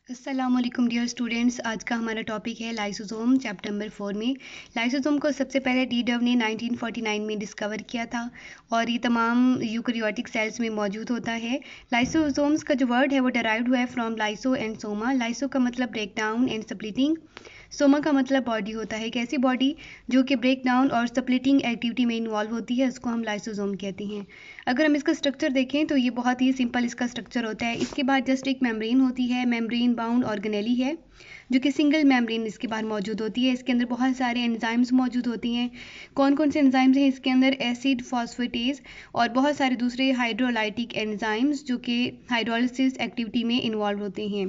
अस्सलामुअलैकुम dear students. आज का हमारा टॉपिक है लाइसोसोम चैप्टर नंबर 4 में। लाइसोसोम को सबसे पहले डीडव ने 1949 में डिस्कवर किया था और ये तमाम यूकैरियोटिक सेल्स में मौजूद होता है। लाइसोसोम्स का जो वर्ड है वो डराइव्ड हुआ है from lyso and soma. Lyso का मतलब break down and splitting, soma का मतलब बॉडी होता है। एक ऐसी बॉडी जो कि ब्रेक डाउन और स्प्लिटिंग एक्टिविटी में इन्वॉल्व होती है, उसको हम लाइसोसोम कहते हैं। अगर हम इसका स्ट्रक्चर देखें तो ये बहुत ही सिंपल इसका स्ट्रक्चर होता है। इसके बाद जस्ट एक मेम्ब्रेन होती है, मेम्ब्रेन बाउंड ऑर्गेनेली है जो कि सिंगल मेम्ब्रेन इसके बाहर मौजूद होती है। इसके अंदर बहुत सारे एंजाइम्स मौजूद होती हैं। कौन कौन से एंजाइम्स हैं इसके अंदर? एसिड फॉस्फेटेज और बहुत सारे दूसरे हाइड्रोलाइटिक एंजाइम्स जो कि हाइड्रोलिसिस एक्टिविटी में इन्वॉल्व होते हैं।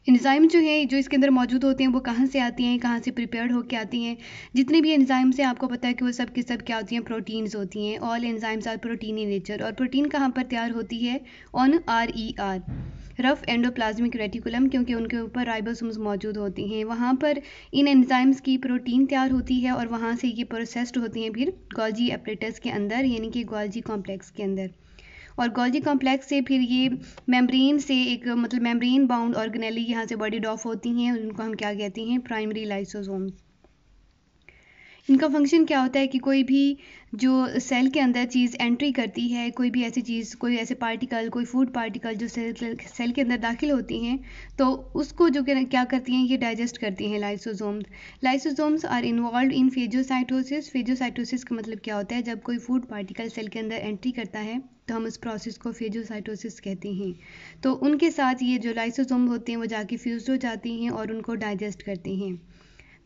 एंजाइम जो है जो इसके अंदर मौजूद होते हैं वो कहाँ से आती हैं, कहाँ से प्रिपेयर्ड होकर आती हैं? जितने भी एंजाइम्स हैं आपको पता है कि वो सब की सब क्या होती हैं? प्रोटीन्स होती हैं। All enzymes are protein in nature. और प्रोटीन कहाँ पर तैयार होती है? On RER, rough endoplasmic reticulum, क्योंकि उनके ऊपर राइबोसोम्स मौजूद होती हैं। वहाँ पर इन एंजाइम्स की प्रोटीन तैयार होती है और वहाँ से ये प्रोसेस्ड होती हैं फिर गोल्जी एपरेटस के अंदर, यानी कि गोल्जी कॉम्प्लेक्स के अंदर। और गोल्जी कॉम्प्लेक्स से फिर ये मेम्ब्रेन से एक मतलब मेम्ब्रेन बाउंड ऑर्गेनेली यहाँ से बॉडीड ऑफ होती हैं, उनको हम क्या कहते हैं? Primary lysosome. इनका फंक्शन क्या होता है कि कोई भी जो सेल के अंदर चीज़ एंट्री करती है, कोई भी ऐसी चीज़, कोई ऐसे पार्टिकल, कोई फूड पार्टिकल जो सेल के अंदर दाखिल होती हैं, तो उसको जो क्या करती हैं? ये डाइजेस्ट करती हैं lysosomes. Lysosomes are involve in phagocytosis. Phagocytosis का मतलब क्या होता है? जब कोई फूड पार्टिकल सेल के अंदर एंट्री करता है तो हम उस प्रोसेस को फेजोसाइटोसिस कहते हैं। तो उनके साथ ये जो लाइसोसोम होते हैं वो जाके फ्यूज हो जाती हैं और उनको डाइजेस्ट करते हैं।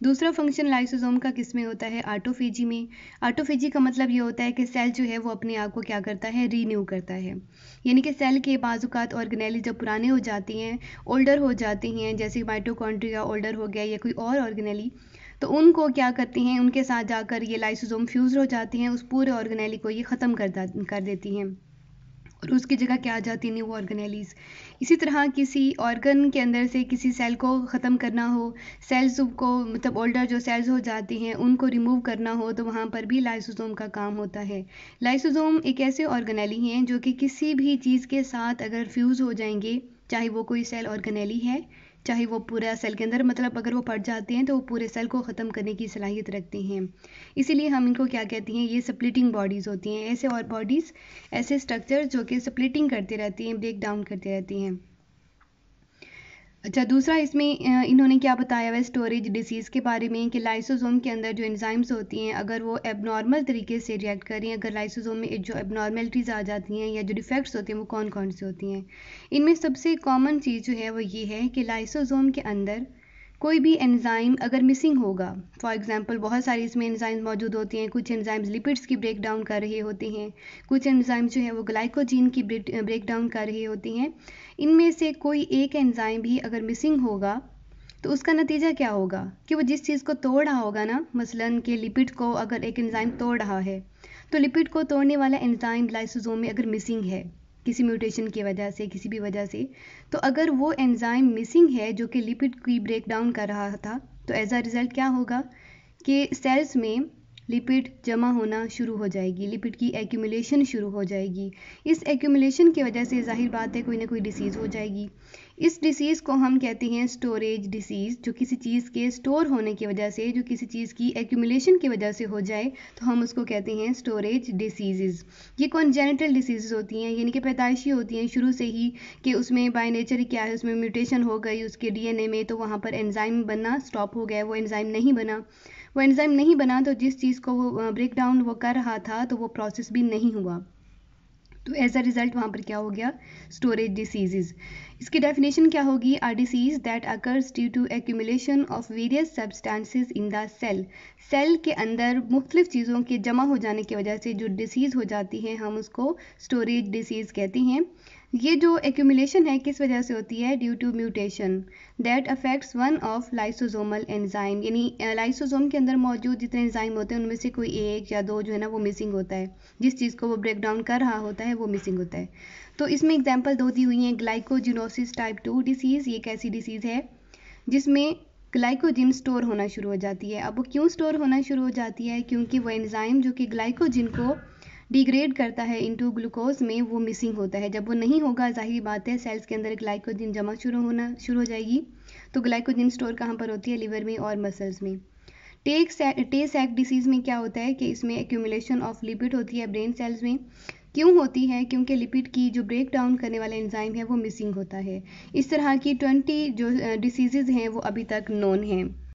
दूसरा फंक्शन लाइसोसोम का किस में होता है? ऑटोफेजी में। ऑटोफेजी का मतलब ये होता है कि सेल जो है वो अपने आप को क्या करता है? रीन्यू करता है। यानी कि सेल के बाजुकात ऑर्गेनेली जब पुराने हो जाती हैं, ओल्डर हो जाती हैं, जैसे माइटोकॉन्ड्रिया ओल्डर हो गया या कोई और ऑर्गेनेली, तो उनको क्या करती हैं? उनके साथ जाकर ये लाइसोसोम फ्यूज हो जाती हैं, उस पूरे ऑर्गेनेली को ये ख़त्म कर देती हैं और उसकी जगह क्या आ जाती है? New organelles. इसी तरह किसी ऑर्गन के अंदर से किसी सेल को ख़त्म करना हो, सेल्स को मतलब ओल्डर जो सेल्स हो जाती हैं उनको रिमूव करना हो, तो वहाँ पर भी लाइसोसोम का काम होता है। लाइसोसोम एक ऐसे ऑर्गेनेली हैं जो कि किसी भी चीज़ के साथ अगर फ्यूज़ हो जाएंगे, चाहे वो कोई सेल ऑर्गेनेली है, चाहे वो पूरा सेल के अंदर, मतलब अगर वो पड़ जाते हैं तो वो पूरे सेल को ख़त्म करने की सलाहियत रखते हैं। इसीलिए हम इनको क्या कहते हैं? ये स्प्लिटिंग बॉडीज़ होती हैं। ऐसे और बॉडीज़, ऐसे स्ट्रक्चर जो कि स्प्लिटिंग करती रहती हैं, ब्रेक डाउन करती रहती हैं। अच्छा, दूसरा इसमें इन्होंने क्या बताया हुआ स्टोरेज डिसीज़ के बारे में कि लाइसोसोम के अंदर जो एंजाइम्स होती हैं अगर वो एबनॉर्मल तरीके से रिएक्ट करें, अगर लाइसोसोम में जो एबनॉर्मेलिटीज़ आ जाती हैं या जो डिफेक्ट्स होते हैं वो कौन कौन से होती हैं? इनमें सबसे कॉमन चीज़ जो है वो ये है कि लाइसोसोम के अंदर कोई भी एंजाइम अगर मिसिंग होगा, फॉर एग्जांपल बहुत सारी इसमें एंजाइम्स मौजूद होती हैं। कुछ एंजाइम्स लिपिड्स की ब्रेक डाउन कर रहे होते हैं, कुछ एंजाइम्स जो है वो ग्लाइकोजीन की ब्रेक डाउन कर रहे होती हैं। इनमें से कोई एक एंजाइम भी अगर मिसिंग होगा तो उसका नतीजा क्या होगा? कि वो जिस चीज़ को तोड़ रहा होगा ना, मसलन कि लिपिड को अगर एक एंजाइम तोड़ रहा है, तो लिपिड को तोड़ने वाला एंजाइम लाइसोसोम में अगर मिसिंग है किसी म्यूटेशन की वजह से, किसी भी वजह से, तो अगर वो एंजाइम मिसिंग है जो कि लिपिड की ब्रेक डाउन कर रहा था, तो एज अ रिज़ल्ट क्या होगा कि सेल्स में लिपिड जमा होना शुरू हो जाएगी, लिपिड की एक्यूमुलेशन शुरू हो जाएगी। इस एक्यूमुलेशन की वजह से ज़ाहिर बात है कोई ना कोई डिसीज़ हो जाएगी। इस डिसीज़ को हम कहते हैं स्टोरेज डिसीज़। जो किसी चीज़ के स्टोर होने की वजह से, जो किसी चीज़ की एक्यूमुलेशन की वजह से हो जाए, तो हम उसको कहते हैं स्टोरेज डिसीज़। ये कॉन्जेनिटल डिसीज़ होती हैं, यानी कि पैदाइशी होती हैं शुरू से ही, कि उसमें बाय नेचर क्या है, उसमें म्यूटेशन हो गई उसके DNA में, तो वहाँ पर एंजाइम बनना स्टॉप हो गया, वो एंजाइम नहीं बना। वो एंजाइम नहीं बना तो जिस चीज़ को वो ब्रेक डाउन वो कर रहा था तो वो प्रोसेस भी नहीं हुआ, तो एज अ रिज़ल्ट वहाँ पर क्या हो गया? Storage disease. इसकी डेफिनेशन क्या होगी? Are disease that occurs due to accumulation of various substances in the cell. Cell के अंदर मुख्तलिफ चीज़ों के जमा हो जाने की वजह से जो डिसीज़ हो जाती है हम उसको स्टोरेज डिसीज़ कहते हैं। ये जो एक्यूमुलेशन है किस वजह से होती है? Due to mutation that affects one of lysosomal enzyme, यानी लाइसोसोम के अंदर मौजूद जितने एंजाइम होते हैं उनमें से कोई एक या दो जो है ना वो मिसिंग होता है, जिस चीज़ को वो ब्रेक डाउन कर रहा होता है वो मिसिंग होता है। तो इसमें एग्जांपल दो दी हुई हैं। ग्लाइकोजिनोसिस टाइप 2 डिसीज़, ये एक ऐसी डिसीज़ है जिसमें ग्लाइकोजिन स्टोर होना शुरू हो जाती है। अब वो क्यों स्टोर होना शुरू हो जाती है? क्योंकि वो एंजाइम जो कि ग्लाइकोजिन को डिग्रेड करता है इनटू ग्लूकोज में, वो मिसिंग होता है। जब वो नहीं होगा, जाहिर बात है सेल्स के अंदर ग्लाइकोजन जमा शुरू हो जाएगी। तो ग्लाइकोजन स्टोर कहाँ पर होती है? लिवर में और मसल्स में। टे सैक डिसीज़ में क्या होता है कि इसमें एक्यूमुलेशन ऑफ लिपिड होती है ब्रेन सेल्स में। क्यों होती है? क्योंकि लिपिड की जो ब्रेक डाउन करने वाला एंजाइम है वो मिसिंग होता है। इस तरह की 20 जो डिसीज़ हैं वो अभी तक नोन हैं।